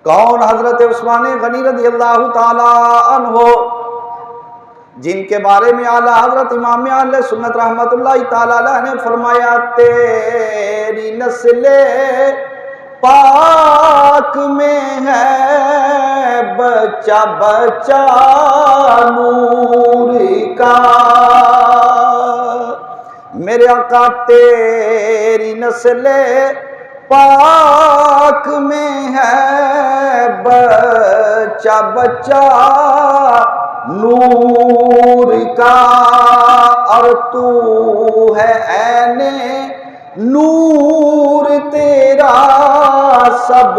کون؟ حضرت عثمان غنی رضی اللہ تعالی عنہ، جن کے بارے میں اعلیٰ حضرت امام اہل سنت رحمت اللہ تعالی علیہ نے فرمایا تیری نسل پاک میں ہے بچہ بچہ نور کا، میرے آقا تیری نسل پاک میں ہے بچہ بچہ نور کا، اور تو ہے عین نور تیرا سب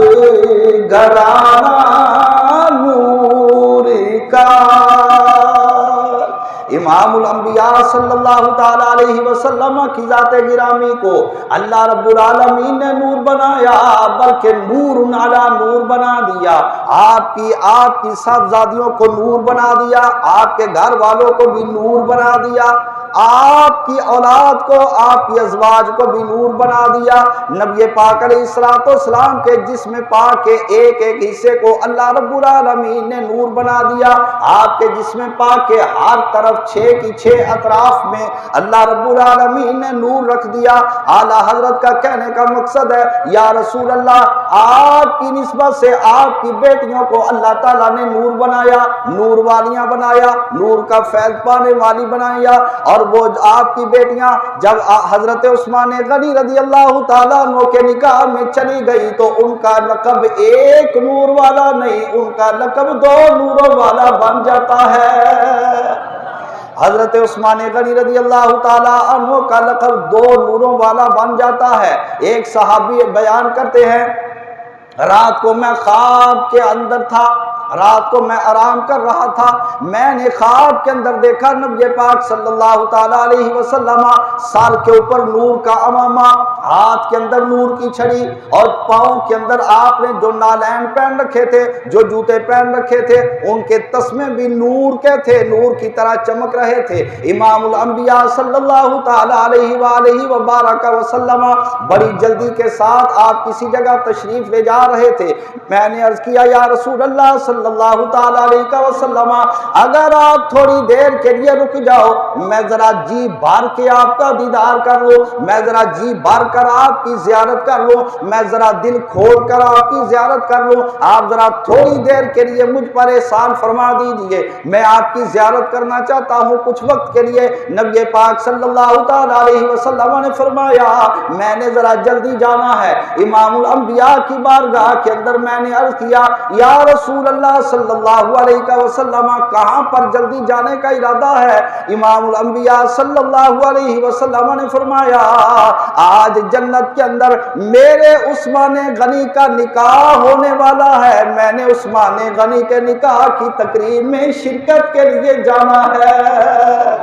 گھرانہ نور کا۔ امام الانبیاء صلی اللہ تعالی علیہ وسلم کی ذات گرامی کو اللہ رب العالمین نے نور بنایا، بلکہ نور علی نور بنا دیا۔ آپ کی صاحبزادیوں کو نور بنا دیا، آپ کے گھر والوں کو بھی نور بنا دیا، آپ کی اولاد کو، آپ کی ازواج کو بھی نور بنا دیا۔ نبی پاک علیہ السلام کے جسم پاک کے ایک ایک حصے کو اللہ رب العالمین نے نور بنا دیا۔ آپ کے جسم پاک کے ہر طرف 6 کی 6 اطراف میں اللہ رب العالمین نے نور رکھ دیا۔ اعلیٰ حضرت کا کہنے کا مقصد ہے یا رسول اللہ، آپ کی نسبت سے آپ کی بیٹیوں کو اللہ تعالیٰ نے نور بنایا، نور والیاں بنایا، نور کا فیض پانے والی بنایا۔ اور وہ آپ کی بیٹیاں جب حضرت عثمان غنی رضی اللہ تعالیٰ عنہ کے نکاح میں چلی گئی تو ان کا لقب ایک نور والا نہیں، ان کا لقب 2 نوروں والا بن جاتا ہے۔ حضرت عثمان غنی رضی اللہ تعالیٰ عنہ کا لقب 2 نوروں والا بن جاتا ہے۔ ایک صحابی بیان کرتے ہیں، رات کو میں خواب کے اندر تھا، رات کو میں آرام کر رہا تھا، میں نے خواب کے اندر دیکھا نبی پاک صلی اللہ تعالیٰ علیہ وسلم سال کے اوپر نور کا امامہ، ہاتھ کے اندر نور کی چھڑی، اور پاؤں کے اندر آپ نے جو نالین پہن رکھے تھے، جو جوتے پہن رکھے تھے، ان کے تسمے بھی نور کے تھے، نور کی طرح چمک رہے تھے۔ امام الانبیاء صلی اللہ تعالیٰ علیہ وآلہ وبارک وسلم بڑی جلدی کے ساتھ آپ کسی جگہ تشریف لے جا رہے تھے۔ میں نے عرض کیا یا رسول اللہ صلی اللہ تعالیٰ علیہ وسلم، اگر آپ تھوڑی دیر کے لیے رک جاؤ، میں ذرا جی بھر کے آپ کا دیدار کر لوں، میں ذرا جی بھر کر آپ کی زیارت کر لوں، میں ذرا دل کھول کر آپ کی زیارت کر لوں، آپ ذرا تھوڑی دیر کے لیے مجھ پر احسان فرما دیجئے، میں آپ کی زیارت کرنا چاہتا ہوں کچھ وقت کے لیے۔ نبی پاک صلی اللہ تعالیٰ علیہ وسلم نے فرمایا میں نے ذرا جلدی جانا ہے۔ امام الانبیاء کی بارگاہ کے اندر میں نے عرض کیا یا رسول اللہ صلی اللہ علیہ وسلم، کہاں پر جلدی جانے کا ارادہ ہے؟ امام الانبیاء صلی اللہ علیہ وسلم نے فرمایا آج جنت کے اندر میرے عثمان غنی کا نکاح ہونے والا ہے، میں نے عثمان غنی کے نکاح کی تقریب میں شرکت کے لیے جانا ہے۔